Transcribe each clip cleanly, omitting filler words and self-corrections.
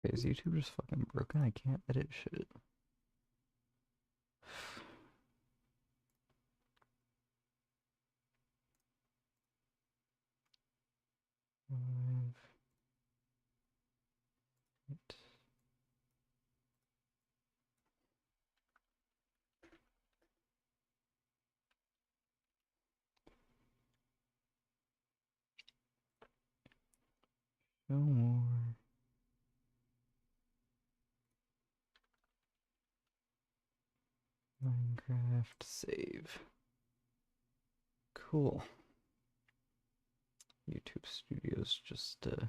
Okay, is YouTube just fucking broken? I can't edit shit. Five, eight. No more. Minecraft save. Cool. YouTube Studio's just a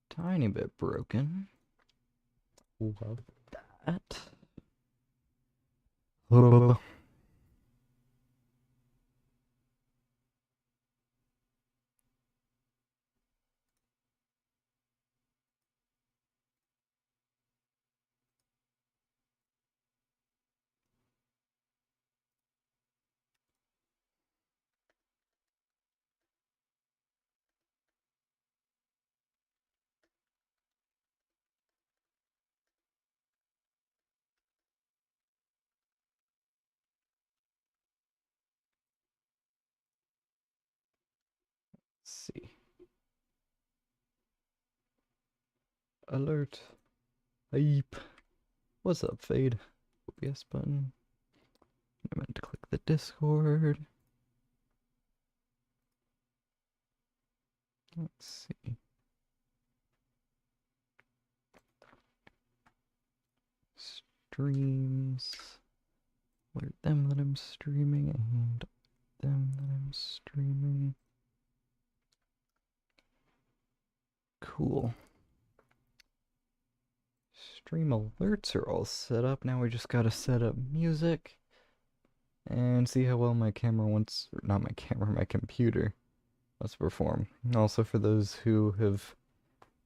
tiny bit broken. Love that. Let's see. Alert. Hype. What's up, Fade? OBS button. I meant to click the Discord. Let's see. Streams. Alert them that I'm streaming and them that I'm streaming. Cool. Stream alerts are all set up. Now we just gotta set up music and see how well my camera wants, or not my camera, my computer wants to perform. Also, for those who have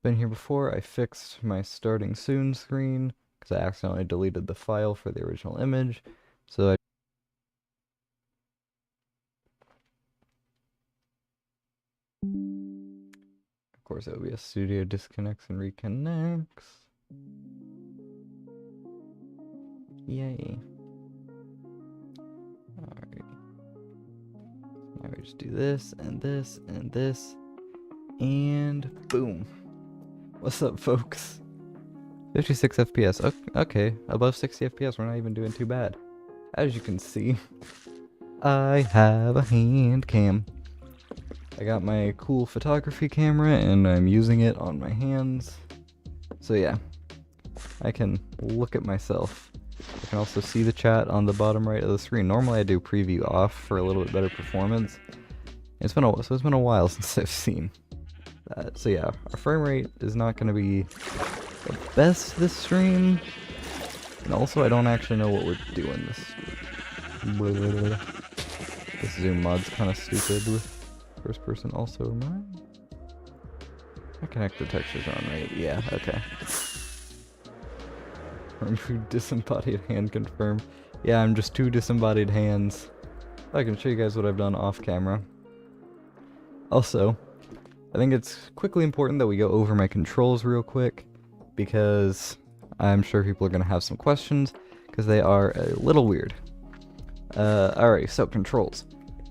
been here before, I fixed my starting soon screen because I accidentally deleted the file for the original image. So of course, OBS Studio disconnects and reconnects. Yay. Alright. Now we just do this, and this, and this, and boom. What's up, folks? 56 FPS. Okay, above 60 FPS, we're not even doing too bad. As you can see, I have a hand cam. I got my cool photography camera, and I'm using it on my hands. So yeah, I can look at myself. I can also see the chat on the bottom right of the screen. Normally I do preview off for a little bit better performance. It's been a while since I've seen that. So yeah, our frame rate is not going to be the best this stream. And also I don't actually know what we're doing this. This zoom mod's kind of stupid with first person also. My connector textures on, right? Yeah, okay. Remove disembodied hand confirmed. Yeah, I'm just two disembodied hands. I can show you guys what I've done off camera. Also, I think it's quickly important that we go over my controls real quick, because I'm sure people are going to have some questions, because they are a little weird. Alright, so controls.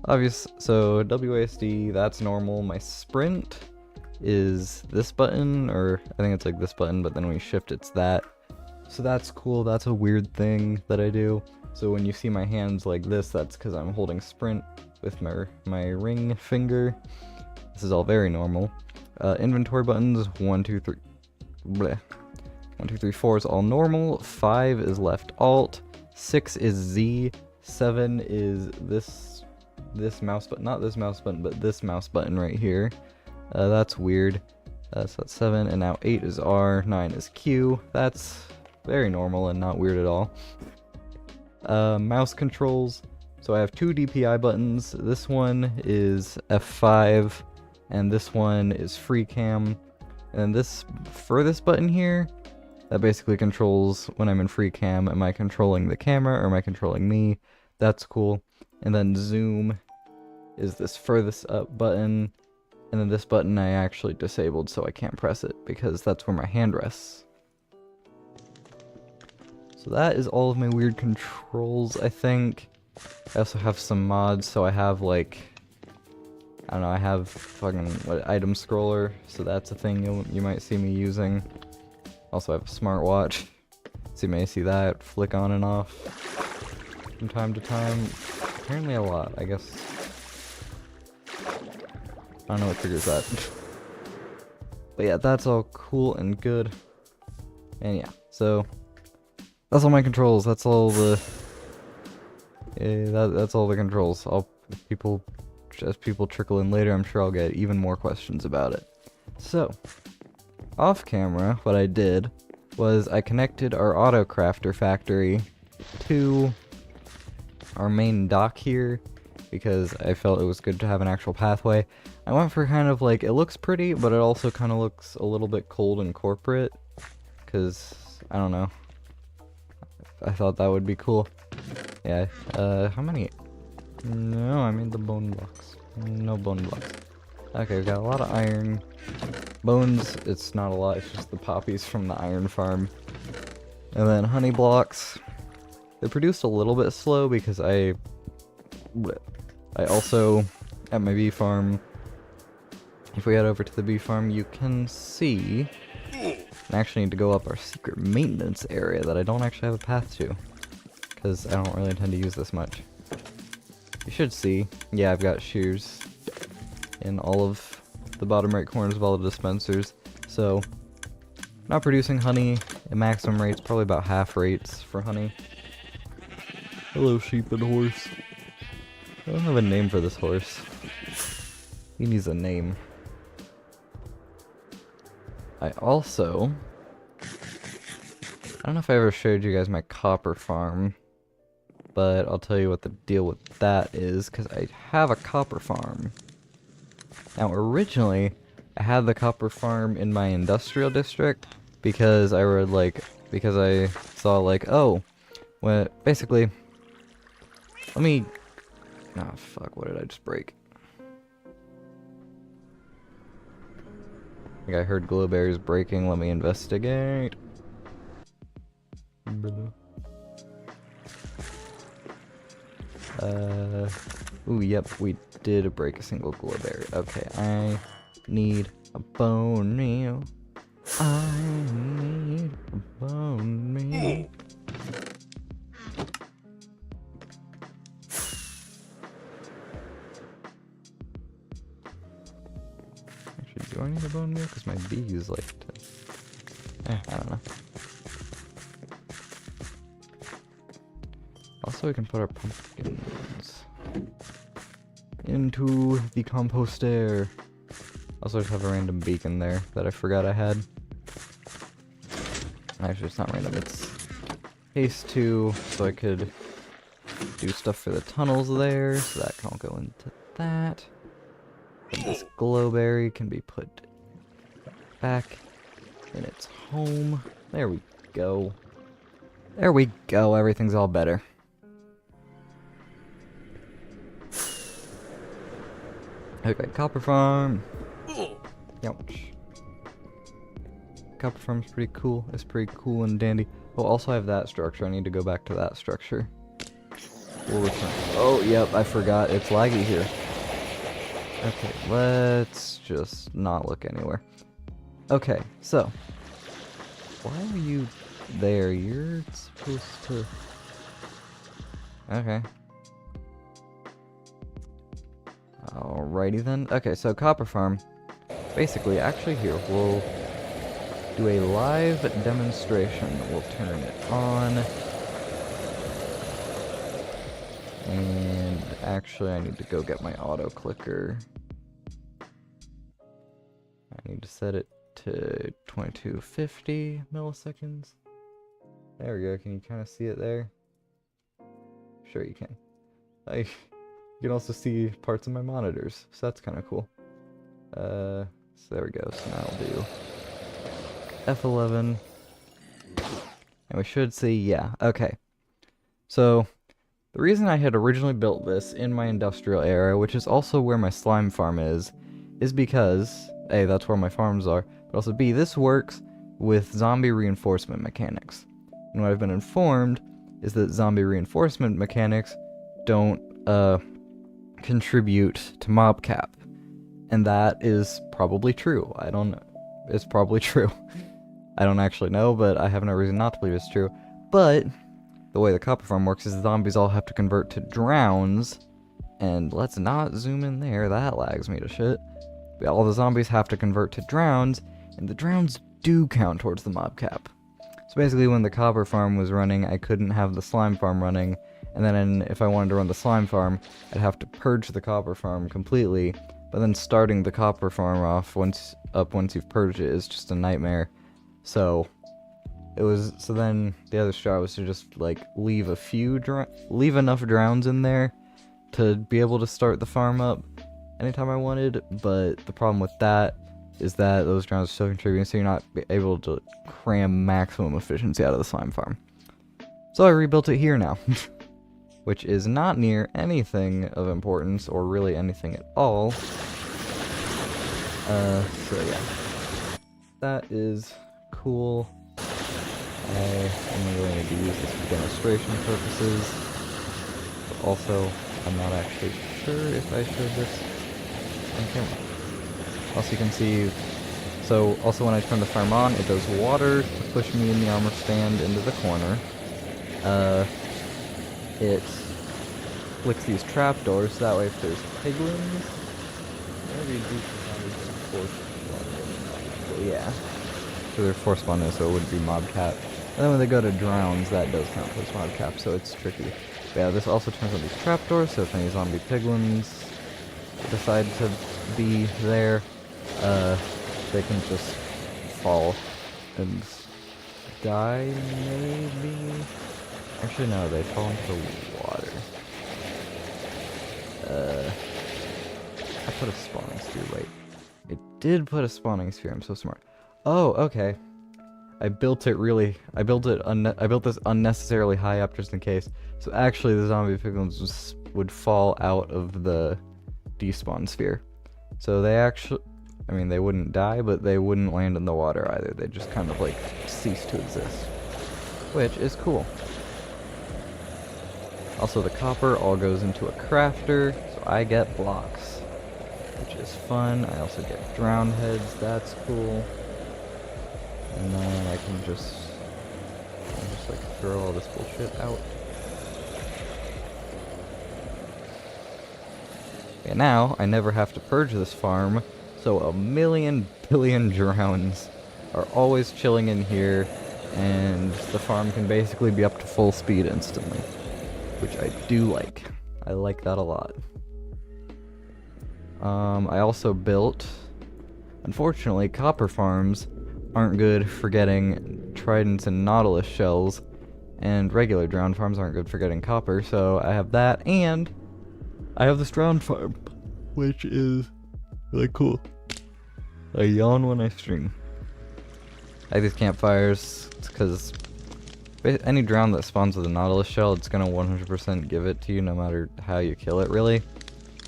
So WASD, that's normal. My sprint is this button, or I think it's like this button, but then when you shift it's that. So that's cool. That's a weird thing that I do. So when you see my hands like this, that's because I'm holding sprint with my ring finger. This is all very normal. Inventory buttons, 1, 2, 3. Bleh. 1, 2, 3, 4 is all normal. 5 is left alt. 6 is Z. 7 is this mouse button, not this mouse button, but this mouse button right here. That's weird. So that's 7, and now 8 is R. 9 is Q. That's very normal and not weird at all. Mouse controls. So I have two DPI buttons. This one is F5, and this one is free cam. And this furthest button here, that basically controls when I'm in free cam. Am I controlling the camera or am I controlling me? That's cool. And then zoom is this furthest up button. And then this button I actually disabled so I can't press it, because that's where my hand rests. So that is all of my weird controls, I think. I also have some mods, so I have like, I don't know, I have fucking item scroller, so that's a thing you might see me using. Also I have a smartwatch, so you may see that flick on and off from time to time. Apparently a lot, I guess. I don't know what triggers that. But yeah, that's all cool and good. And yeah, so that's all my controls. That's all the that's all the controls. As people trickle in later, I'm sure I'll get even more questions about it. So, off camera, what I did was I connected our auto crafter factory to our main dock here, because I felt it was good to have an actual pathway. I went for kind of like, it looks pretty, but it also kind of looks a little bit cold and corporate, because, I don't know, I thought that would be cool. Yeah, how many? No, I made the bone blocks. No bone blocks. Okay, we've got a lot of iron. Bones, it's not a lot, it's just the poppies from the iron farm. And then honey blocks. They produced a little bit slow because I also, at my bee farm, if we head over to the bee farm, you can see, I actually need to go up our secret maintenance area that I don't actually have a path to, because I don't really intend to use this much. You should see, yeah, I've got shears in all of the bottom right corners of all the dispensers, so not producing honey at maximum rates, probably about half rates for honey. Hello, sheep and horse. I don't have a name for this horse. He needs a name. I also, I don't know if I ever showed you guys my copper farm, but I'll tell you what the deal with that is, because I have a copper farm. Now originally, I had the copper farm in my industrial district, because I saw like, oh, well, basically, let me, oh fuck, what did I just break? I think I heard glowberries breaking, let me investigate. Ooh, yep, we did break a single glowberry. Okay, I need a bone meal. I need a bone meal. Actually, do I need a bone meal? Because my bees like to... I don't know. Also, we can put our pumpkins into the composter. Also, just have a random beacon there that I forgot I had. Actually, it's not random, it's haste 2, so I could do stuff for the tunnels there, so that can all go into that. And this glowberry can be put back in its home. There we go. There we go, everything's all better. Okay, copper farm. Ouch. Copper farm's pretty cool. It's pretty cool and dandy. Oh, also I have that structure. I need to go back to that structure. We'll return. Oh, yep, I forgot. It's laggy here. Okay, let's just not look anywhere. Okay, so. Why are you there? You're supposed to... Okay. Alrighty then. Okay, so copper farm. Basically, actually here, we'll do a live demonstration. We'll turn it on. And actually, I need to go get my auto clicker. I need to set it to 2250 milliseconds. There we go. Can you kind of see it there? Sure you can. You can also see parts of my monitors, so that's kind of cool. So there we go. So now I'll do F11. And we should see, yeah, okay. So, the reason I had originally built this in my industrial area, which is also where my slime farm is is because A, that's where my farms are, but also B, this works with zombie reinforcement mechanics. And what I've been informed is that zombie reinforcement mechanics don't contribute to mob cap. And that is probably true. I don't know. It's probably true. I don't actually know, but I have no reason not to believe it's true. But the way the copper farm works is the zombies all have to convert to drowns. And let's not zoom in there, that lags me to shit. But all the zombies have to convert to drowns, and the drowns do count towards the mob cap. So basically when the copper farm was running, I couldn't have the slime farm running, and then if I wanted to run the slime farm, I'd have to purge the copper farm completely, but then starting the copper farm off once you've purged it is just a nightmare. So then the other strat was to just like leave enough drowns in there to be able to start the farm up anytime I wanted, but the problem with that is that those drowns are still contributing, so you're not able to cram maximum efficiency out of the slime farm. So I rebuilt it here now, which is not near anything of importance, or really anything at all. So yeah. That is cool. I am going to use this for demonstration purposes, but also I'm not actually sure if I showed this on camera. Also you can see, so also when I turn the farm on, it does water to push me in the armor stand into the corner. It flicks these trapdoors, so that way if there's piglins, maybe yeah, so they're force spawned, so it wouldn't be mob cap. And then when they go to drowns, that does count as mob cap, so it's tricky. But yeah, this also turns on these trapdoors, so if any zombie piglins decide to be there, they can just fall and die, maybe? Actually, no, they fall into the water. I put a spawning sphere, wait. It did put a spawning sphere, I'm so smart. Oh, okay. I built this unnecessarily high up just in case. So actually the zombie piglins would fall out of the despawn sphere. So they actually, I mean, they wouldn't die, but they wouldn't land in the water either. They just kind of like cease to exist, which is cool. Also the copper all goes into a crafter, so I get blocks, which is fun. I also get drowned heads, that's cool. And then I can just like throw all this bullshit out. And now I never have to purge this farm, so 1,000,000,000,000,000 billion drowns are always chilling in here, and the farm can basically be up to full speed instantly, which I do like. I like that a lot. I also built, unfortunately, copper farms aren't good for getting tridents and nautilus shells, and regular drowned farms aren't good for getting copper, so I have that, and I have this drowned farm, which is really cool. I yawn when I stream. I have these campfires because any drown that spawns with a nautilus shell, it's gonna 100% give it to you no matter how you kill it, really.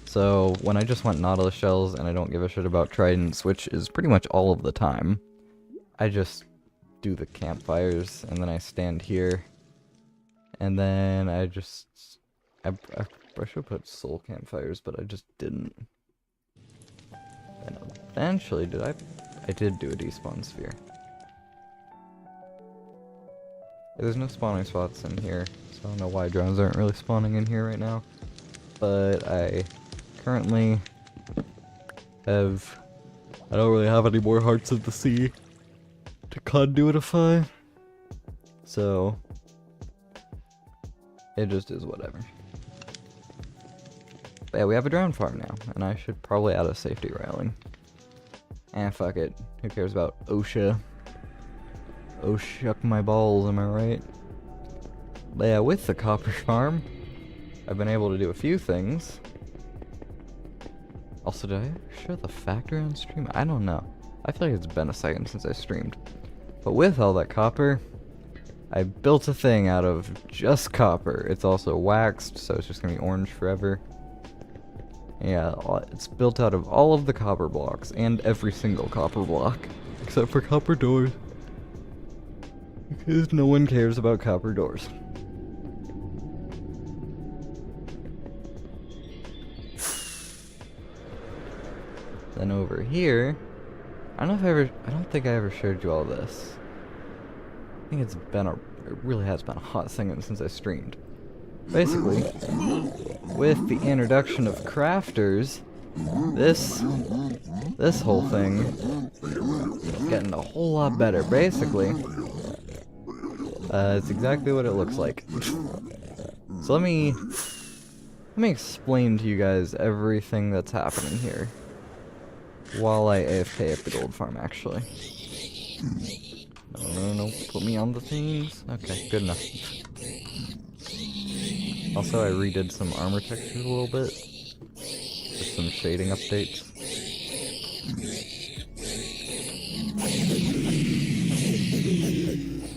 So when I just want nautilus shells and I don't give a shit about tridents, which is pretty much all of the time, I just do the campfires, and then I stand here, and then I should put soul campfires, but I just didn't. And eventually, I did do a despawn sphere. There's no spawning spots in here, so I don't know why drones aren't really spawning in here right now. But I currently I don't really have any more Hearts of the Sea to conduitify, so it just is whatever. But yeah, we have a drone farm now, and I should probably add a safety railing. Fuck it. Who cares about OSHA? Oh shuck my balls, am I right? But yeah, with the copper farm, I've been able to do a few things. Also, did I show the factory on stream? I don't know. I feel like it's been a second since I streamed. But with all that copper, I built a thing out of just copper. It's also waxed, so it's just gonna be orange forever. Yeah, it's built out of all of the copper blocks, and every single copper block, except for copper doors. Because no one cares about copper doors. Then over here, I don't think I ever showed you all this. I think it really has been a hot second since I streamed. Basically, with the introduction of crafters, this whole thing is getting a whole lot better. Basically, it's exactly what it looks like. So let me explain to you guys everything that's happening here while I AFK at the gold farm, actually. No, put me on the things. Okay, good enough. Also, I redid some armor textures a little bit. Just some shading updates.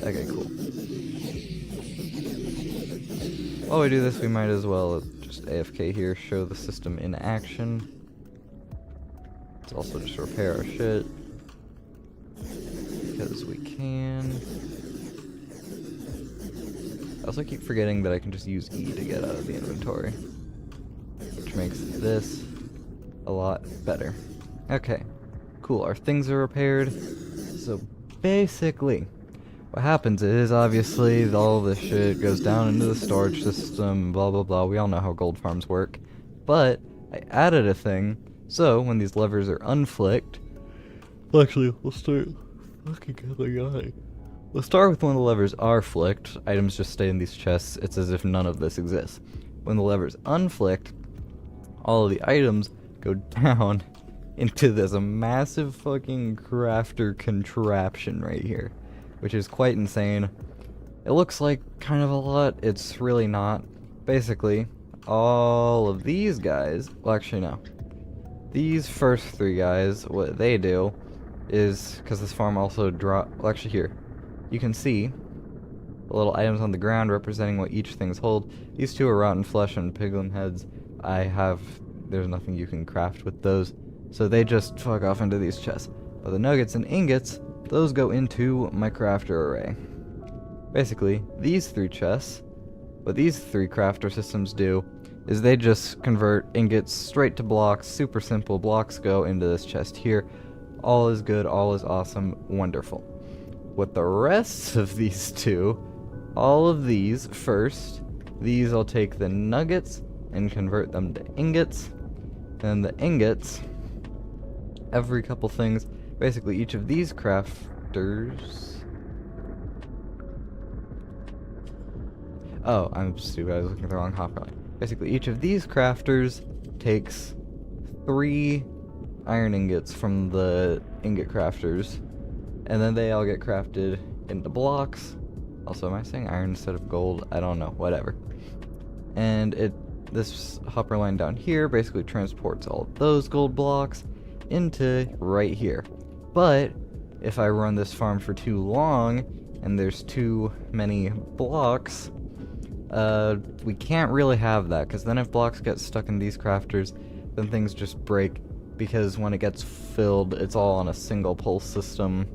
Okay, cool. While we do this, we might as well just AFK here, show the system in action. Let's also just repair our shit. Because we can. I also keep forgetting that I can just use E to get out of the inventory, which makes this a lot better. Okay, cool, our things are repaired. So basically, what happens is, obviously, all this shit goes down into the storage system, blah blah blah, we all know how gold farms work. But I added a thing, so when these levers are unflicked, well, actually, we'll start fucking going. Let's start with when the levers are flicked. Items just stay in these chests. It's as if none of this exists. When the lever's unflicked, all of the items go down into this massive fucking crafter contraption right here, which is quite insane. It looks like kind of a lot. It's really not. Basically, all of these guys, well, actually no. These first three guys, what they do is, because this farm also well, actually here. You can see the little items on the ground representing what each thing's hold. These two are rotten flesh and piglin heads. There's nothing you can craft with those, so they just fuck off into these chests. But the nuggets and ingots, those go into my crafter array. Basically, these three chests, what these three crafter systems do is they just convert ingots straight to blocks. Super simple. Blocks go into this chest here. All is good, all is awesome, wonderful. With the rest of these two, all of these first, these I'll take the nuggets and convert them to ingots, and the ingots, every couple things, basically each of these crafters, oh, I'm stupid, I was looking at the wrong hopper line. Basically each of these crafters takes 3 iron ingots from the ingot crafters, and then they all get crafted into blocks. Also, am I saying iron instead of gold? I don't know, whatever. And this hopper line down here basically transports all of those gold blocks into right here. But if I run this farm for too long and there's too many blocks, we can't really have that, because then if blocks get stuck in these crafters, then things just break, because when it gets filled, it's all on a single pulse system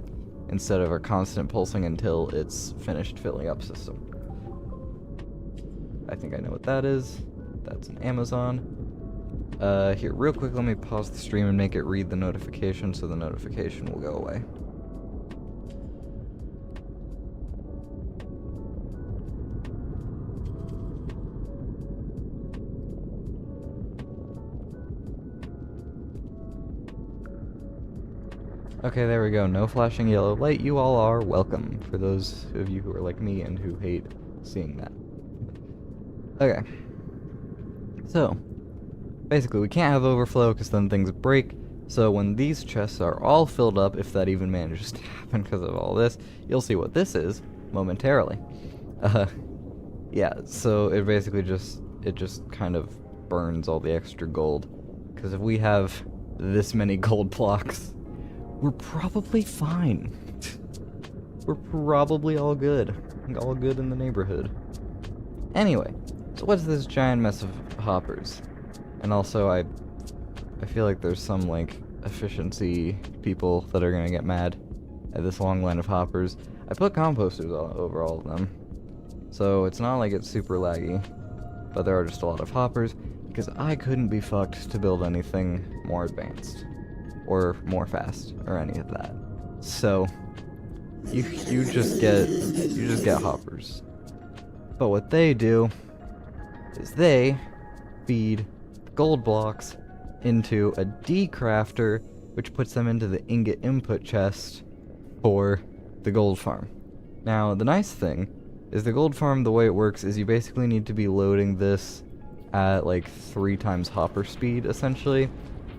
instead of a constant pulsing until it's finished filling up system. I think I know what that is. That's an Amazon. Here, real quick, let me pause the stream and make it read the notification so the notification will go away. Okay, there we go. No flashing yellow light. You all are welcome, for those of you who are like me and who hate seeing that. Okay. So, basically, we can't have overflow because then things break. So when these chests are all filled up, if that even manages to happen because of all this, you'll see what this is momentarily. Yeah, so it basically just kind of burns all the extra gold. Because if we have this many gold blocks, we're probably fine. We're probably all good. All good in the neighborhood. Anyway, so what's this giant mess of hoppers? And also, I I feel like there's some, like, efficiency people that are gonna get mad at this long line of hoppers. I put composters over all of them, so it's not like it's super laggy, but there are just a lot of hoppers, because I couldn't be fucked to build anything more advanced, or more fast, or any of that. So, you just get hoppers. But what they do is they feed gold blocks into a decrafter, which puts them into the ingot input chest for the gold farm. Now, the nice thing is the gold farm, the way it works is you basically need to be loading this at like 3 times hopper speed, essentially,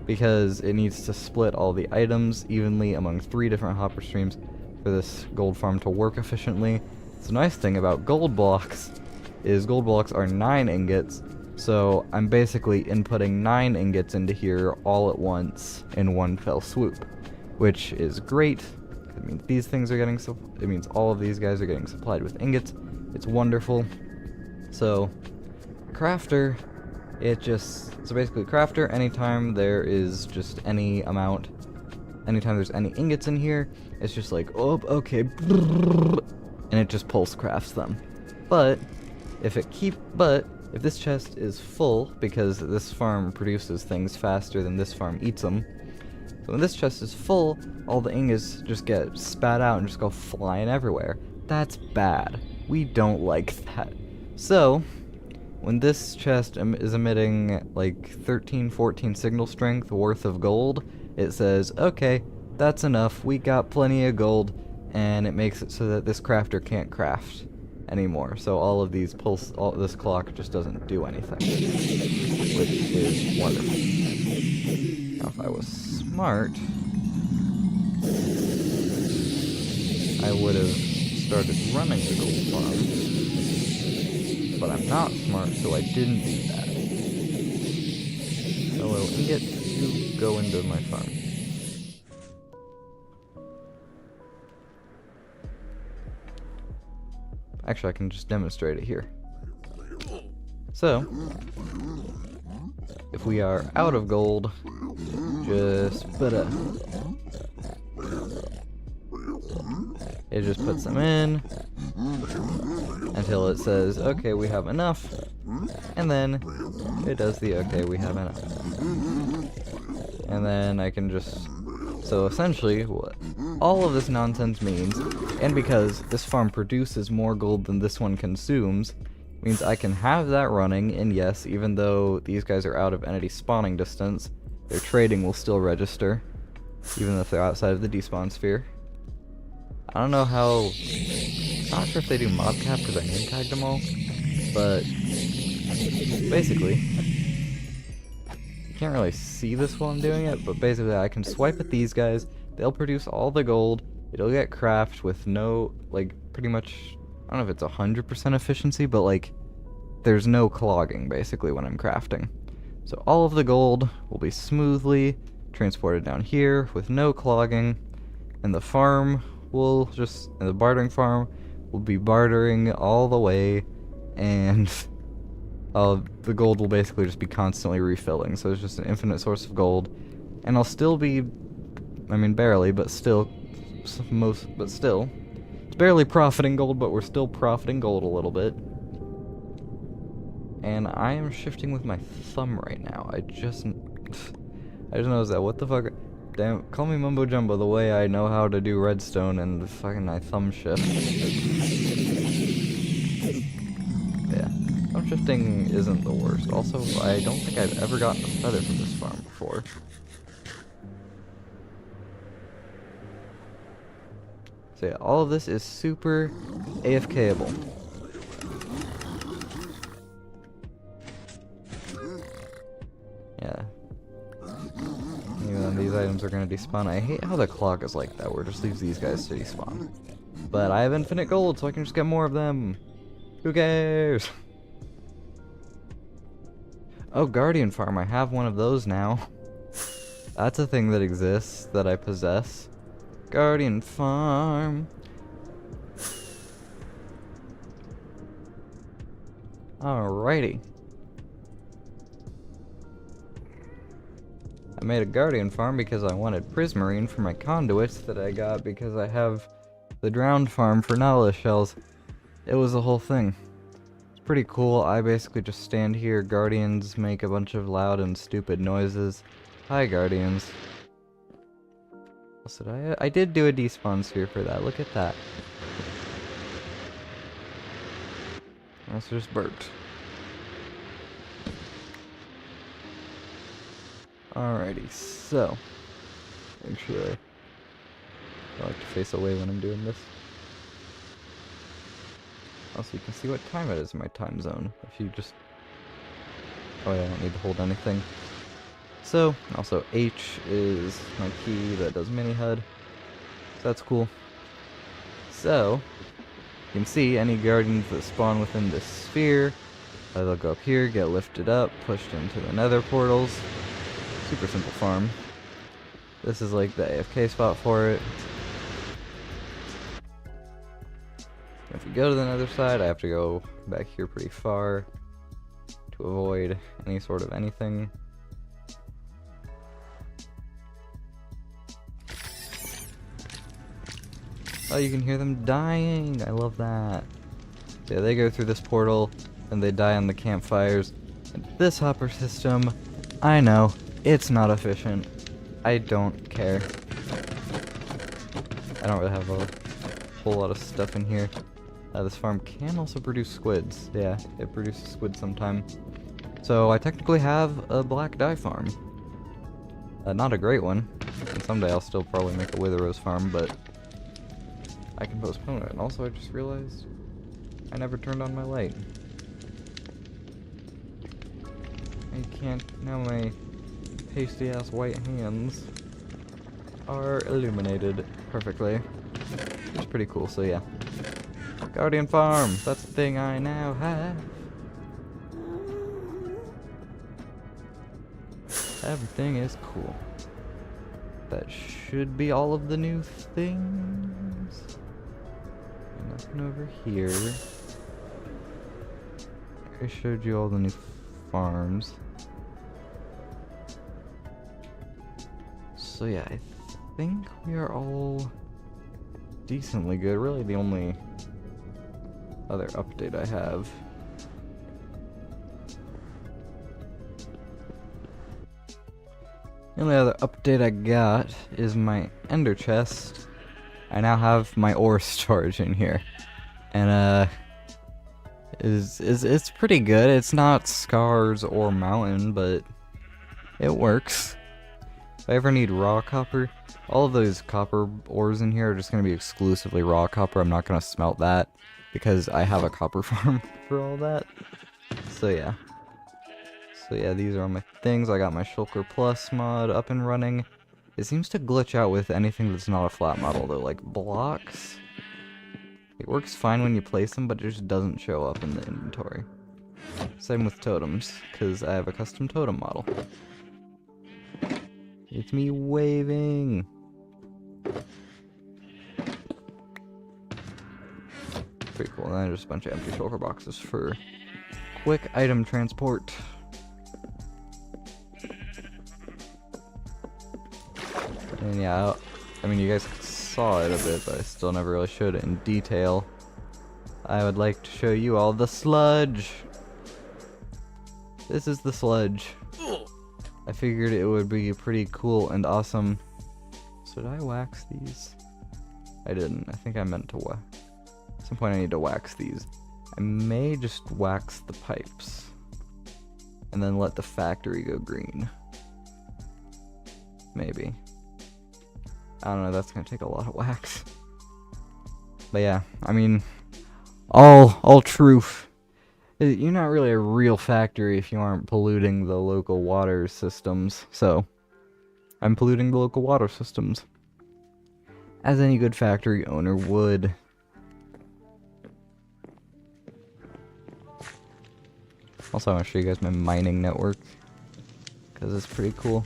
because it needs to split all the items evenly among 3 different hopper streams for this gold farm to work efficiently. So the nice thing about gold blocks is gold blocks are 9 ingots, so I'm basically inputting 9 ingots into here all at once in one fell swoop, which is great. It means these things are getting it means all of these guys are getting supplied with ingots. It's wonderful. So crafter, so basically crafter, anytime there is just any amount, anytime there's any ingots in here, it's just like, oh, okay, and it just pulse crafts them. But if this chest is full, because this farm produces things faster than this farm eats them, so when this chest is full, all the ingots just get spat out and just go flying everywhere. That's bad. We don't like that. So when this chest is emitting like 13, 14 signal strength worth of gold, it says, okay, that's enough, we got plenty of gold, and it makes it so that this crafter can't craft anymore. So all of these this clock just doesn't do anything, which is wonderful. Now if I was smart, I would have started running the gold farm, but I'm not smart, so I didn't do that. Hello, ingot, you go into my farm. Actually, I can just demonstrate it here. So, if we are out of gold, just it just puts them in until it says, okay, we have enough, and then it does the okay, we have enough. And then I can just, so essentially what all of this nonsense means, and because this farm produces more gold than this one consumes, means I can have that running, and yes, even though these guys are out of entity spawning distance, their trading will still register, even if they're outside of the despawn sphere. I don't know how, I'm not sure if they do mob cap because I name tagged them all, but basically, you can't really see this while I'm doing it, but basically I can swipe at these guys, they'll produce all the gold, it'll get crafted with no, like, pretty much, I don't know if it's 100% efficiency, but like, there's no clogging basically when I'm crafting. So all of the gold will be smoothly transported down here with no clogging, and the farm will just, the bartering farm will be bartering all the way, and the gold will basically just be constantly refilling, so it's just an infinite source of gold, and I'll still be, I mean barely, but still, it's barely profiting gold, but we're still profiting gold a little bit. And I am shifting with my thumb right now. I just noticed that. What the fuck? Damn, call me mumbo jumbo the way I know how to do redstone and fucking I thumb shift. Yeah, thumb shifting isn't the worst. Also, I don't think I've ever gotten a feather from this farm before. So yeah, all of this is super AFKable. Yeah. Even though these items are going to despawn. I hate how the clock is like that, where it just leaves these guys to despawn. But I have infinite gold, so I can just get more of them. Who cares? Oh, Guardian Farm. I have one of those now. That's a thing that exists, that I possess. Guardian Farm. Alrighty. made a guardian farm because I wanted prismarine for my conduits that I got because I have the drowned farm for nautilus shells. It was a whole thing. It's pretty cool. I basically just stand here. Guardians make a bunch of loud and stupid noises. Hi, Guardians. What did I did do a despawn sphere for that. Look at that. That's just burped. Alrighty, so actually I like to face away when I'm doing this. Also, you can see what time it is in my time zone. If you just... oh yeah, I don't need to hold anything. So, also H is my key that does mini HUD. So that's cool. So, you can see any guardians that spawn within this sphere, they'll go up here, get lifted up, pushed into the nether portals. Super simple farm. This is like the AFK spot for it. If we go to the nether side, I have to go back here pretty far to avoid any sort of anything. Oh, you can hear them dying. I love that. Yeah, they go through this portal and they die on the campfires. And this hopper system, I know, it's not efficient. I don't care. I don't really have a whole lot of stuff in here. This farm can also produce squids. Yeah, it produces squids sometime. So I technically have a black dye farm. Not a great one. And someday I'll still probably make a wither rose farm, but I can postpone it. And also I just realized I never turned on my light. I can't. Now my pasty ass white hands are illuminated perfectly. It's pretty cool, so yeah. Guardian farm, that's the thing I now have. Everything is cool. That should be all of the new things. Nothing over here. I showed you all the new farms. So yeah, I think we are all decently good. Really the only other update I have. The only other update I got is my ender chest. I now have my ore storage in here. And it's pretty good. It's not Scars or Mountain, but it works. If I ever need raw copper, all of those copper ores in here are just going to be exclusively raw copper. I'm not going to smelt that because I have a copper farm for all that. So yeah. These are all my things. I got my Shulker Plus mod up and running. It seems to glitch out with anything that's not a flat model though, like blocks. It works fine when you place them, but it just doesn't show up in the inventory. Same with totems, because I have a custom totem model. It's me waving! Pretty cool, and then just a bunch of empty shulker boxes for quick item transport. And yeah, I mean you guys saw it a bit, but I still never really showed it in detail. I would like to show you all the sludge! This is the sludge. I figured it would be pretty cool and awesome. So did I wax these? I didn't. I think I meant to wax. At some point I need to wax these. I may just wax the pipes. And then let the factory go green. Maybe. I don't know, that's gonna take a lot of wax. But yeah, I mean, all truth. You're not really a real factory if you aren't polluting the local water systems. So, I'm polluting the local water systems. As any good factory owner would. Also, I want to show you guys my mining network. Because it's pretty cool.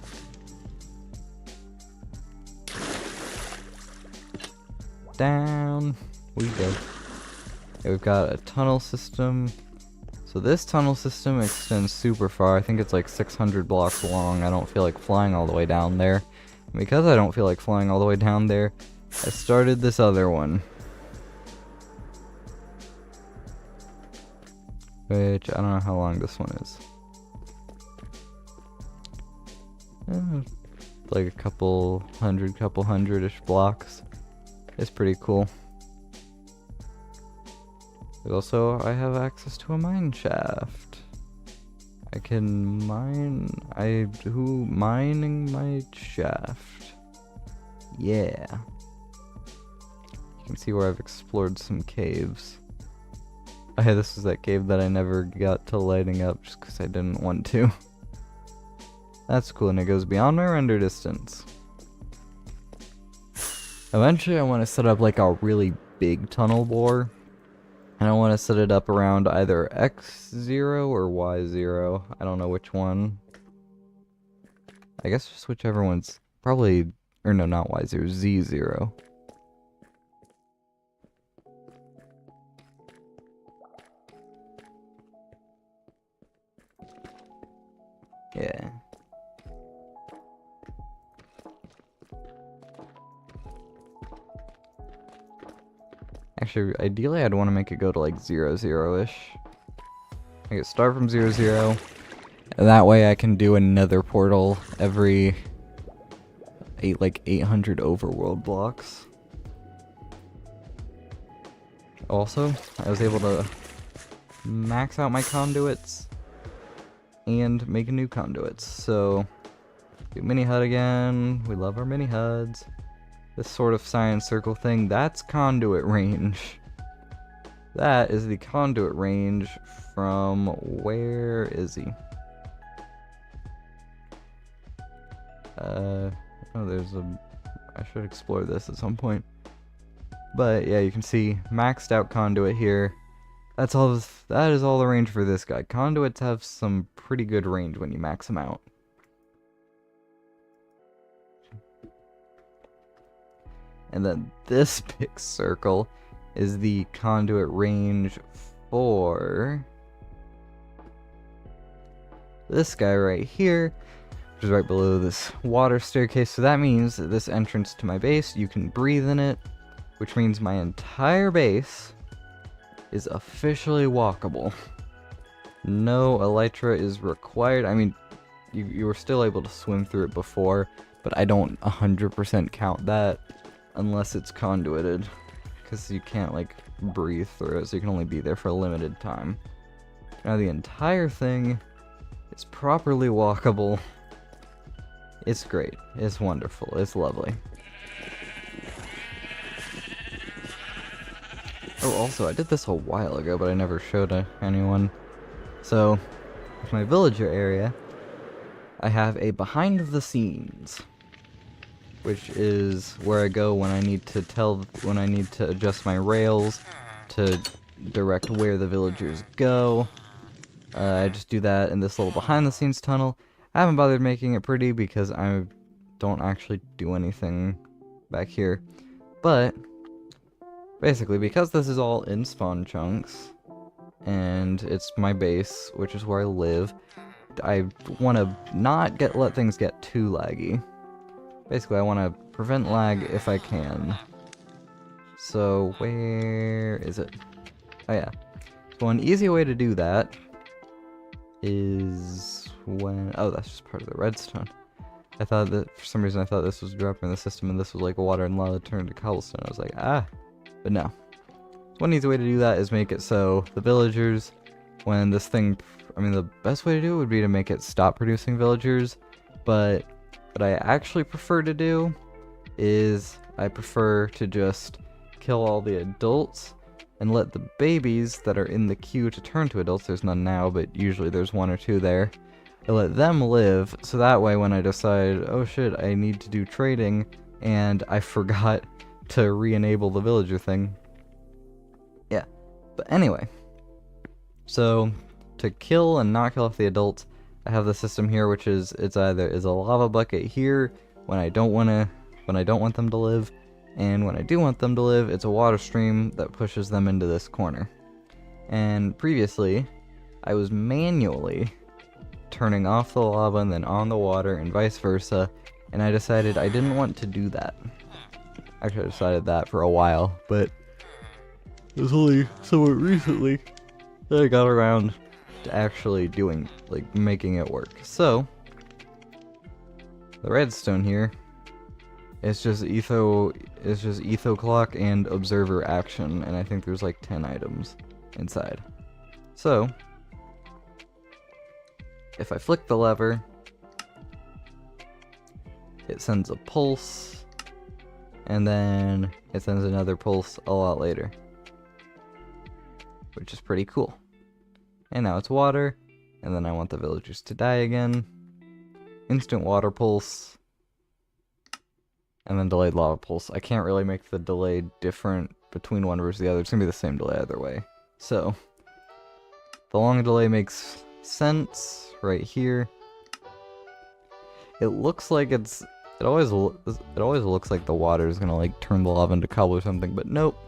Down we go. Okay, we've got a tunnel system. So this tunnel system extends super far. I think it's like 600 blocks long. I don't feel like flying all the way down there. And because I don't feel like flying all the way down there, I started this other one. Which, I don't know how long this one is. Like a couple hundred-ish blocks. It's pretty cool. Also, I have access to a mine shaft. I can mine... mining my shaft. Yeah. You can see where I've explored some caves. Oh, hey, this is that cave that I never got to lighting up just because I didn't want to. That's cool, and it goes beyond my render distance. Eventually, I want to set up like a really big tunnel bore. And I want to set it up around either X0 or Y0. I don't know which one. I guess just whichever one's probably... Or no, not Y0, Z0. Yeah. Actually, ideally I'd want to make it go to like 0-0-ish. Make it start from 0-0. And that way I can do another portal every 800 overworld blocks. Also, I was able to max out my conduits and make new conduits. So, do mini HUD again. We love our mini HUDs. This sort of science circle thing, that's conduit range. That is the conduit range from... Where is he? Oh, there's a... I should explore this at some point. But yeah, you can see maxed out conduit here. That's all. That is all the range for this guy. Conduits have some pretty good range when you max them out. And then this big circle is the conduit range for this guy right here, which is right below this water staircase. So that means that this entrance to my base, you can breathe in it, which means my entire base is officially walkable. No elytra is required. I mean, you were still able to swim through it before, but I don't 100% count that unless it's conduited, because you can't like breathe through it, so you can only be there for a limited time. Now the entire thing is properly walkable. It's great. It's wonderful. It's lovely. Oh, also, I did this a while ago, but I never showed anyone. So, with my villager area, I have a behind the scenes, which is where I go when I need to adjust my rails to direct where the villagers go. I just do that in this little behind the scenes tunnel. I haven't bothered making it pretty because I don't actually do anything back here. But basically, because this is all in spawn chunks, and it's my base, which is where I live, I want to not let things get too laggy. Basically, I want to prevent lag if I can. So, where is it? Oh yeah. So an easy way to do that is when... Oh, that's just part of the redstone. I thought that, for some reason, I thought this was dropping in the system and this was like water and lava turned to cobblestone. I was like, ah. But no. One easy way to do that is make it so the villagers, when this thing... I mean, the best way to do it would be to make it stop producing villagers, but what I actually prefer to do is I prefer to just kill all the adults and let the babies that are in the queue to turn to adults, there's none now, but usually there's one or two there, I let them live, so that way when I decide, oh shit, I need to do trading, and I forgot to re-enable the villager thing. Yeah, but anyway, so to kill and not kill off the adults, I have the system here, which is it's either a lava bucket here when I don't want them to live, and when I do want them to live, it's a water stream that pushes them into this corner. And previously, I was manually turning off the lava and then on the water and vice versa, and I decided I didn't want to do that. Actually, I decided that for a while, but it was only somewhat recently that I got around to actually doing, like, making it work. So, the redstone here is just etho clock and observer action, and I think there's like 10 items inside. So, if I flick the lever, it sends a pulse, and then it sends another pulse a lot later, which is pretty cool. And now it's water, and then I want the villagers to die again. Instant water pulse, and then delayed lava pulse. I can't really make the delay different between one versus the other. It's gonna be the same delay either way. So, the long delay makes sense right here. It looks like it always looks like the water is gonna like turn the lava into cobble or something, but nope.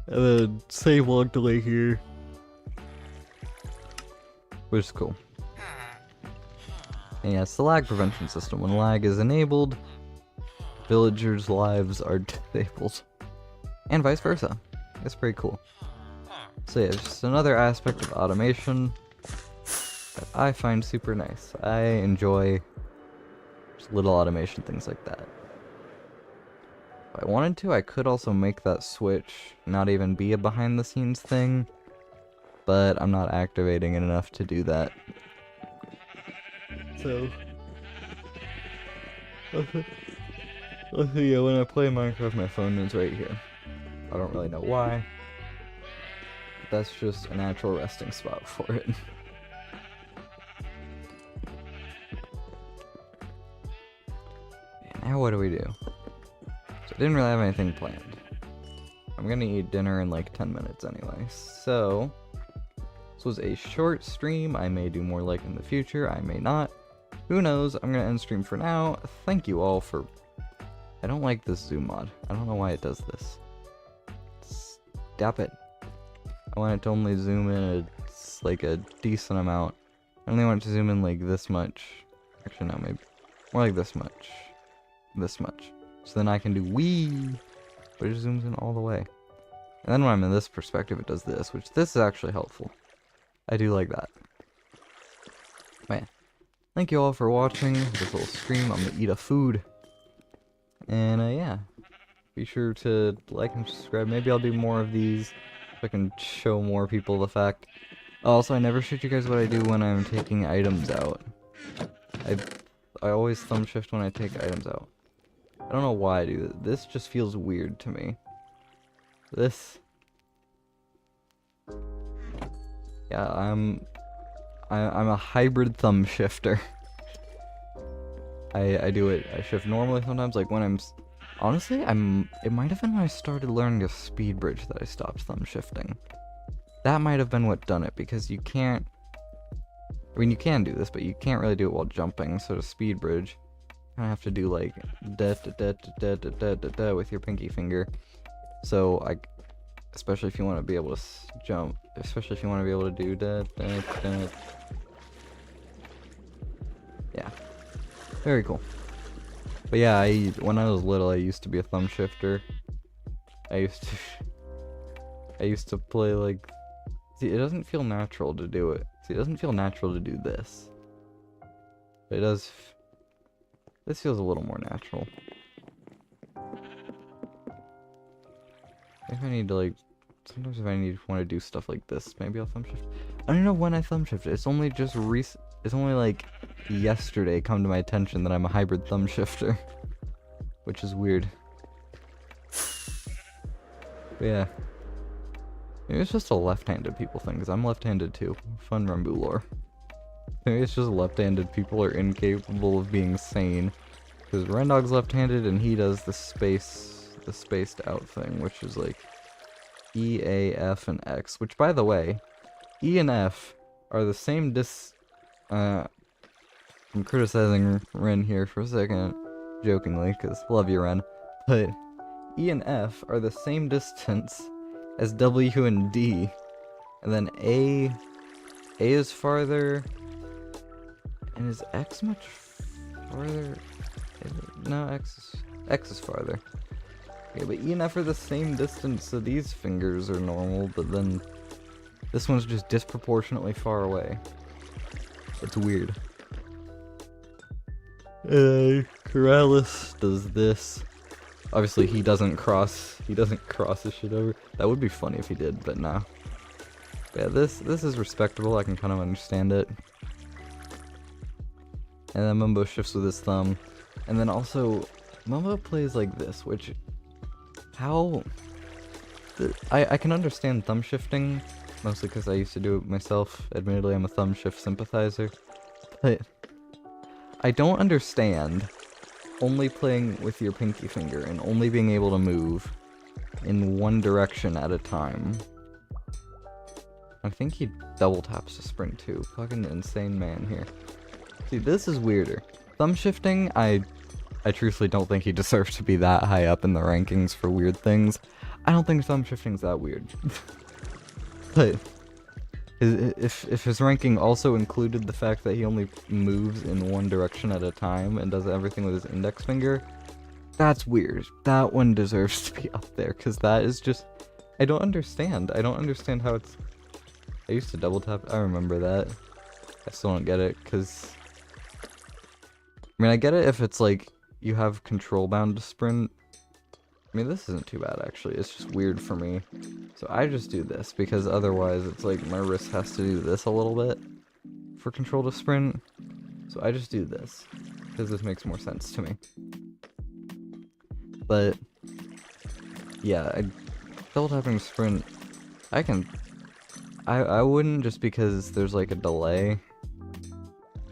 And then save long delay here, which is cool. And yeah, it's the lag prevention system. When lag is enabled, villagers' lives are disabled, and vice versa. It's pretty cool. So yeah, just another aspect of automation that I find super nice. I enjoy just little automation things like that. If I wanted to, I could also make that switch not even be a behind the scenes thing, but I'm not activating it enough to do that. So, yeah, when I play Minecraft, my phone is right here. I don't really know why. But that's just a natural resting spot for it. And now what do we do? So I didn't really have anything planned. I'm gonna eat dinner in like 10 minutes anyway. So, this was a short stream. I may do more like in the future. I may not. Who knows? I'm gonna end stream for now. Thank you all for... I don't like this zoom mod. I don't know why it does this. Stop it. I want it to only zoom in like a decent amount. I only want it to zoom in like this much. Actually no, maybe more like this much. This much. So then I can do wee, but it zooms in all the way. And then when I'm in this perspective, it does this, which this is actually helpful. I do like that. Man. Thank you all for watching this little stream. I'm gonna eat a food. And yeah, be sure to like and subscribe. Maybe I'll do more of these so I can show more people the fact. Also, I never showed you guys what I do when I'm taking items out. I always thumb shift when I take items out. I don't know why I do that. This just feels weird to me. This... Yeah, I'm a hybrid thumb shifter. I do it. I shift normally sometimes, like when I'm... Honestly, it might have been when I started learning a speed bridge that I stopped thumb shifting. That might have been what done it, because you can't... I mean, you can do this, but you can't really do it while jumping, so to speed bridge, you kind of have to do like da da da da da da da da with your pinky finger. So, especially if you want to be able to jump, especially if you want to be able to do da da da. Yeah. Very cool. But yeah, when I was little, I used to be a thumb shifter. I used to play like... See, it doesn't feel natural to do it. See, it doesn't feel natural to do this. But it does... This feels a little more natural. If I need to like... Sometimes if I want to do stuff like this, maybe I'll thumb shift. I don't know when I thumb shift. It's only just it's only like yesterday come to my attention that I'm a hybrid thumb shifter. Which is weird. But yeah. Maybe it's just a left-handed people thing, because I'm left-handed too. Fun Rumbu lore. Maybe it's just left-handed people are incapable of being sane. Because Rendog's left-handed and he does the spaced out thing, which is like E, A, F, and X. Which, by the way, E and F are the same I'm criticizing Ren here for a second, jokingly, because love you, Ren. But E and F are the same distance as W and D, and then A A is farther, and is X much farther? No, X is farther. Yeah, but E and F are the same distance, so these fingers are normal, but then this one's just disproportionately far away. It's weird. Corrales does this. Obviously, he doesn't cross his shit over. That would be funny if he did, but no. But yeah, this is respectable. I can kind of understand it. And then Mumbo shifts with his thumb. And then also, Mumbo plays like this, which... How... I can understand thumb shifting, mostly because I used to do it myself. Admittedly, I'm a thumb shift sympathizer. But... I don't understand only playing with your pinky finger and only being able to move in one direction at a time. I think he double taps to sprint too. Fucking insane man here. See, this is weirder. Thumb shifting, I truthfully don't think he deserves to be that high up in the rankings for weird things. I don't think thumb shifting's that weird. But if his ranking also included the fact that he only moves in one direction at a time and does everything with his index finger, that's weird. That one deserves to be up there, because that is just... I don't understand. I don't understand how it's... I used to double tap. I remember that. I still don't get it, because... I mean, I get it if it's like, you have control bound to sprint. I mean, this isn't too bad, actually. It's just weird for me. So I just do this, because otherwise it's like my wrist has to do this a little bit for control to sprint. So I just do this, because this makes more sense to me. But, yeah, double tapping sprint, I wouldn't, just because there's like a delay.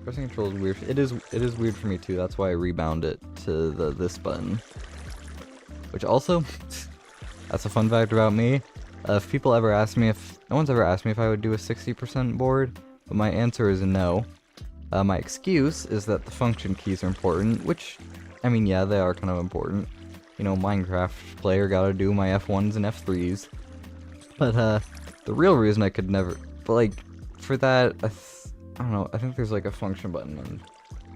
Pressing control is weird. It is weird for me too. That's why I rebound it to this button. Which also, that's a fun fact about me. If people ever ask me no one's ever asked me if I would do a 60% board, but my answer is no. My excuse is that the function keys are important, which, I mean, yeah, they are kind of important. You know, Minecraft player gotta do my F1s and F3s. But, the real reason I could never, but like, for that, I don't know, I think there's like a function button, and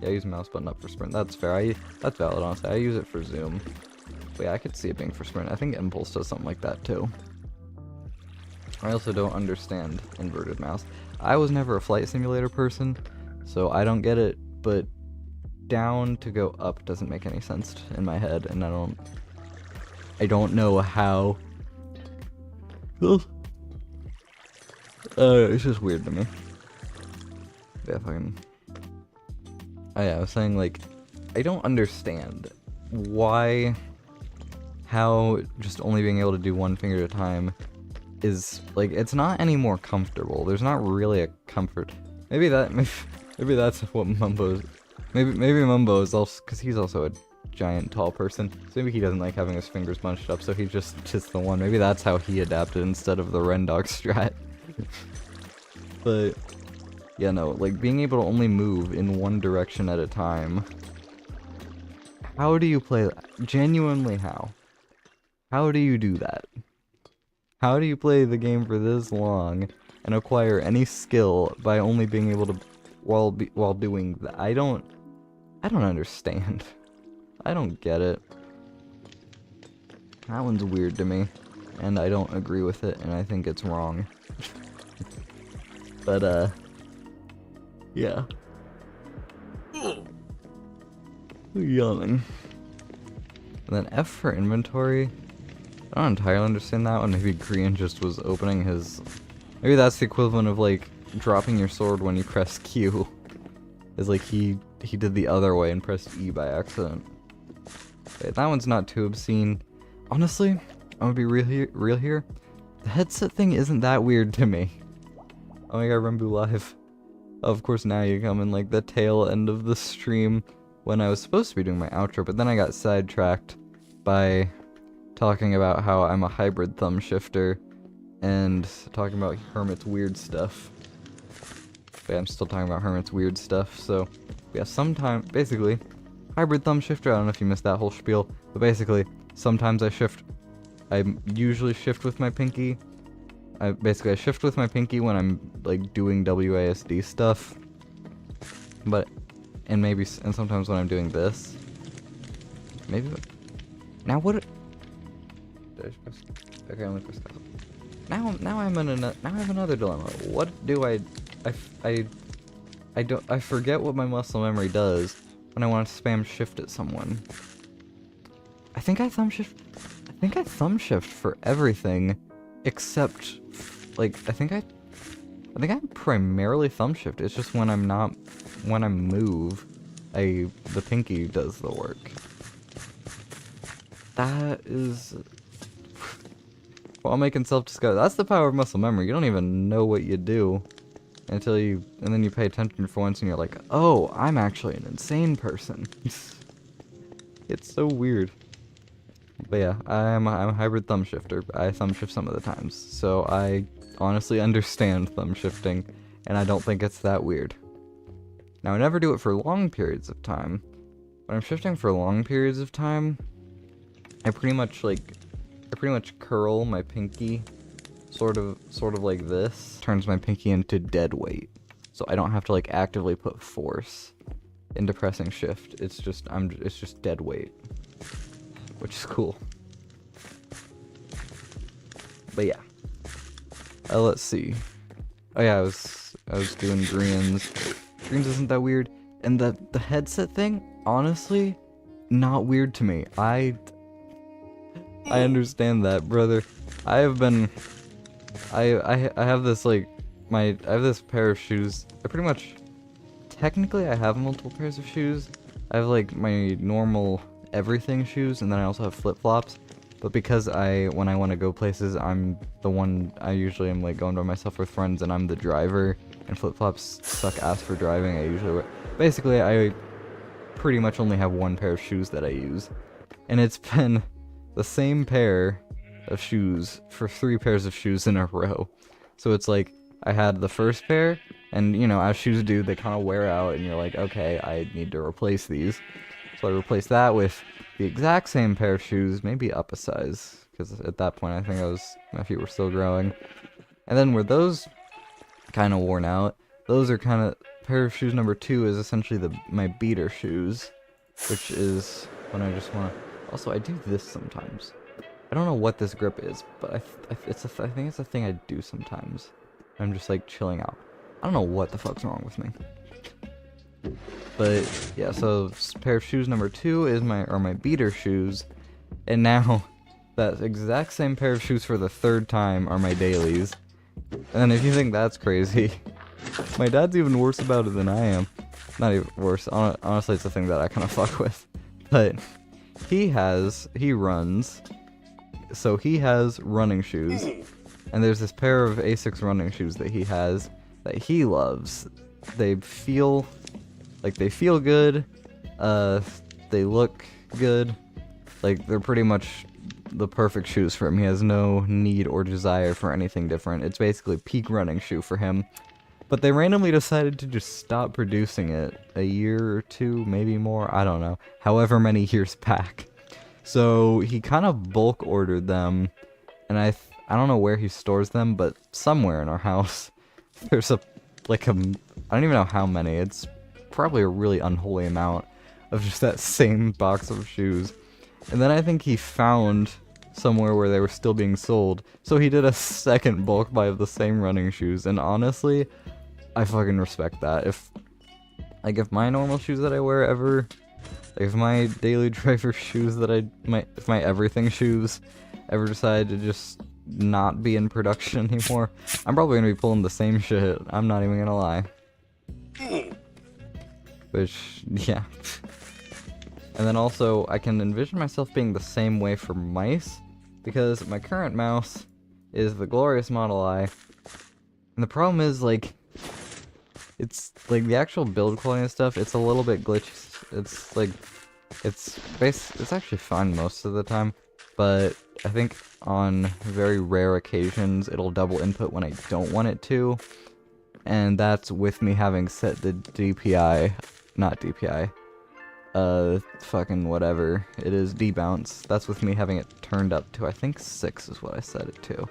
yeah, I use mouse button up for sprint. That's fair. That's valid, honestly. I use it for zoom. But yeah, I could see it being for sprint. I think impulse does something like that too. I also don't understand inverted mouse. I was never a flight simulator person, so I don't get it, but down to go up doesn't make any sense in my head, and I don't know how. It's just weird to me. Yeah, fucking... Oh yeah, I was saying, like, I don't understand how just only being able to do one finger at a time is, like, it's not any more comfortable. There's not really a comfort. Maybe that's what Mumbo's... Maybe Mumbo is also... Because he's also a giant, tall person. So maybe he doesn't like having his fingers bunched up, so he just the one. Maybe that's how he adapted instead of the Rendog strat. But... yeah, no, like, being able to only move in one direction at a time. How do you play that? Genuinely, how? How do you do that? How do you play the game for this long and acquire any skill by only being able to, while doing that? I don't understand. I don't get it. That one's weird to me, and I don't agree with it, and I think it's wrong. But, yeah. Yawning. And then F for inventory. I don't entirely understand that one. Maybe Green just was opening his... Maybe that's the equivalent of, like, dropping your sword when you press Q. Is like he did the other way and pressed E by accident. Okay, that one's not too obscene. Honestly, I'm gonna be real here. The headset thing isn't that weird to me. Oh my god, rmbu live. Of course, now you come in like the tail end of the stream when I was supposed to be doing my outro, but then I got sidetracked by talking about how I'm a hybrid thumb shifter and talking about Hermit's weird stuff. But yeah, I'm still talking about Hermit's weird stuff, so yeah, basically, hybrid thumb shifter, I don't know if you missed that whole spiel, but basically, sometimes I usually shift with my pinky, basically I shift with my pinky when I'm like doing WASD stuff, and sometimes when I'm doing this. Maybe. Now what? Did I just press? Okay, I only pressed that. Now I have another dilemma. What do I forget what my muscle memory does when I want to spam shift at someone. I think I thumb shift for everything except like I think I primarily thumb shift. It's just when I move, the pinky does the work. That is while making self-discovery. That's the power of muscle memory. You don't even know what you do and then you pay attention for once and you're like, oh, I'm actually an insane person. It's so weird. But yeah, I'm a hybrid thumb shifter. I thumb shift some of the times, so I honestly understand thumb shifting, and I don't think it's that weird. Now, I never do it for long periods of time. When I'm shifting for long periods of time, I pretty much curl my pinky sort of like this. Turns my pinky into dead weight. So I don't have to like actively put force into pressing shift. It's just dead weight. Which is cool. But yeah. Let's see. Oh yeah, I was doing greens. Greens isn't that weird. And the headset thing, honestly, not weird to me. I understand that, brother. I have this like I have this pair of shoes. Technically I have multiple pairs of shoes. I have like my normal everything shoes, and then I also have flip-flops. But because when I want to go places, I'm the one, I usually am like going by myself with friends, and I'm the driver, and flip-flops suck ass for driving. Basically I pretty much only have one pair of shoes that I use, and it's been the same pair of shoes for 3 pairs of shoes in a row. So it's like, I had the first pair, and you know, as shoes do, they kind of wear out, and you're like, okay, I need to replace these. So I replaced that with the exact same pair of shoes, maybe up a size, because at that point I think my feet were still growing. And then where those kind of worn out, those are kind of, pair of shoes number 2 is essentially my beater shoes, which is when I just want to, also I do this sometimes. I don't know what this grip is, but I think it's a thing I do sometimes. I'm just like chilling out. I don't know what the fuck's wrong with me. But yeah, so pair of shoes number 2 is my beater shoes, and now that exact same pair of shoes for the 3rd time are my dailies. And if you think that's crazy, my dad's even worse about it than I am. Not even worse. Honestly, it's a thing that I kind of fuck with. But he runs, so he has running shoes, and there's this pair of Asics running shoes that he has that he loves. They feel good, they look good, like they're pretty much the perfect shoes for him. He has no need or desire for anything different. It's basically peak running shoe for him. But they randomly decided to just stop producing it a year or 2, maybe more, I don't know, however many years back. So he kind of bulk ordered them, and I don't know where he stores them, but somewhere in our house there's I don't even know how many. It's probably a really unholy amount of just that same box of shoes. And then I think he found somewhere where they were still being sold, so he did a second bulk buy of the same running shoes. And honestly, I fucking respect that. If my normal shoes that I wear ever, if my daily driver shoes that if my everything shoes ever decide to just not be in production anymore, I'm probably gonna be pulling the same shit. I'm not even gonna lie. Which, yeah. And then also, I can envision myself being the same way for mice, because my current mouse is the glorious Model I, and the problem is, like, it's, like, the actual build quality and stuff, it's a little bit glitchy. It's, like, it's actually fine most of the time, but I think on very rare occasions, it'll double input when I don't want it to, and that's with me having set the DPI, not DPI, fucking whatever it is, debounce. That's with me having it turned up to, I think 6 is what I set it to.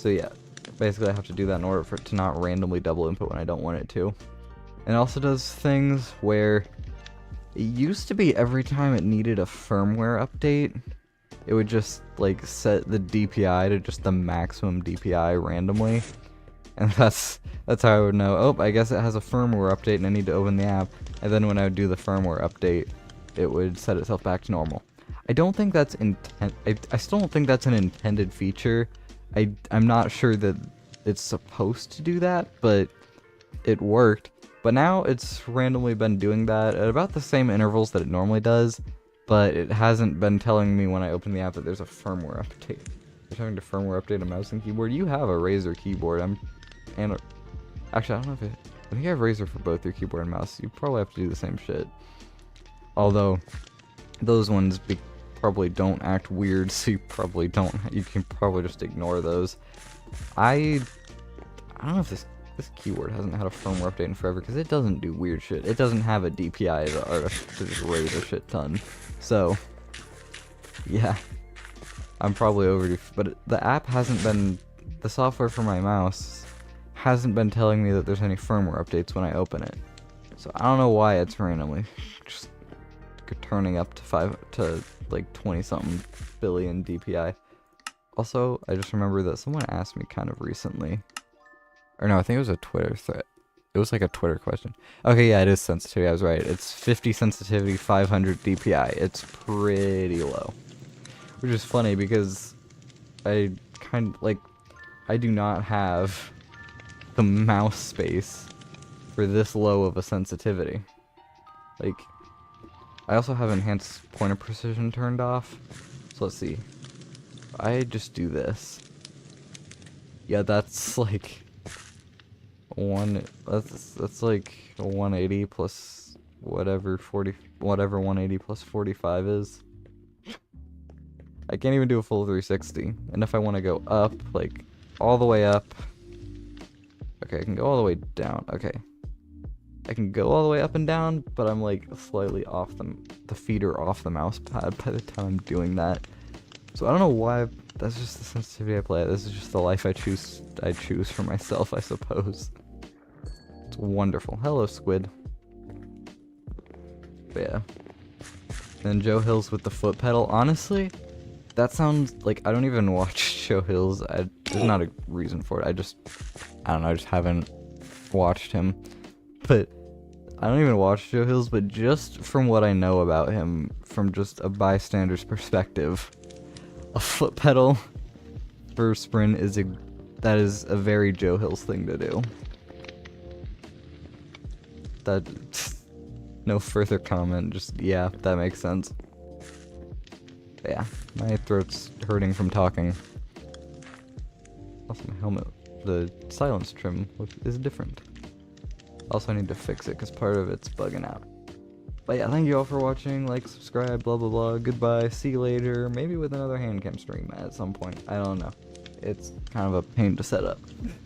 So yeah, basically I have to do that in order for it to not randomly double input when I don't want it to. And it also does things where it used to be every time it needed a firmware update, it would just like set the DPI to just the maximum DPI randomly. And that's how I would know, oh, I guess it has a firmware update and I need to open the app. And then when I would do the firmware update, it would set itself back to normal. I don't think that's I still don't think that's an intended feature. I'm not sure that it's supposed to do that, but it worked. But now it's randomly been doing that at about the same intervals that it normally does, but it hasn't been telling me when I open the app that there's a firmware update. You're trying to firmware update a mouse and keyboard. You have a Razer keyboard. Actually, I don't know if I think I have Razer for both your keyboard and mouse. You probably have to do the same shit. Although those ones probably don't act weird, so you can probably just ignore those. I don't know if this keyboard hasn't had a firmware update in forever, because it doesn't do weird shit. It doesn't have a DPI to just raise a shit ton. So yeah, I'm probably overdue. But the app hasn't been, the software for my mouse hasn't been telling me that there's any firmware updates when I open it. So I don't know why it's randomly just turning up to like 20 something billion DPI. Also, I just remember that someone asked me kind of recently, or no, I think it was a Twitter thread. It was like a Twitter question. Okay, yeah, it is sensitivity. I was right. It's 50 sensitivity, 500 DPI. It's pretty low, which is funny because I do not have the mouse space for this low of a sensitivity. Like, I also have enhanced pointer precision turned off. So let's see. I just do this. Yeah, that's like that's like a 180 plus whatever 180 plus 45 is. I can't even do a full 360. And if I want to go up, like all the way up, okay, I can go all the way down. Okay, I can go all the way up and down, but I'm like slightly off the feet are off the mouse pad by the time I'm doing that. So I don't know why. That's just the sensitivity I play at. This is just the life I choose for myself, I suppose. It's wonderful. Hello, Squid. But yeah. And Joe Hill's with the foot pedal. Honestly, that sounds like I don't even watch Joe Hill's. There's not a reason for it. I don't know. I just haven't watched him. But I don't even watch Joe Hill's. But just from what I know about him, from just a bystander's perspective, a foot pedal for sprint is a very Joe Hill's thing to do. That no further comment, just yeah, that makes sense. But yeah, my throat's hurting from talking. Also, my helmet, the silence trim is different. Also, I need to fix it because part of it's bugging out. But yeah, thank you all for watching. Like, subscribe, blah blah blah. Goodbye, see you later. Maybe with another HANDCAM stream at some point. I don't know. It's kind of a pain to set up.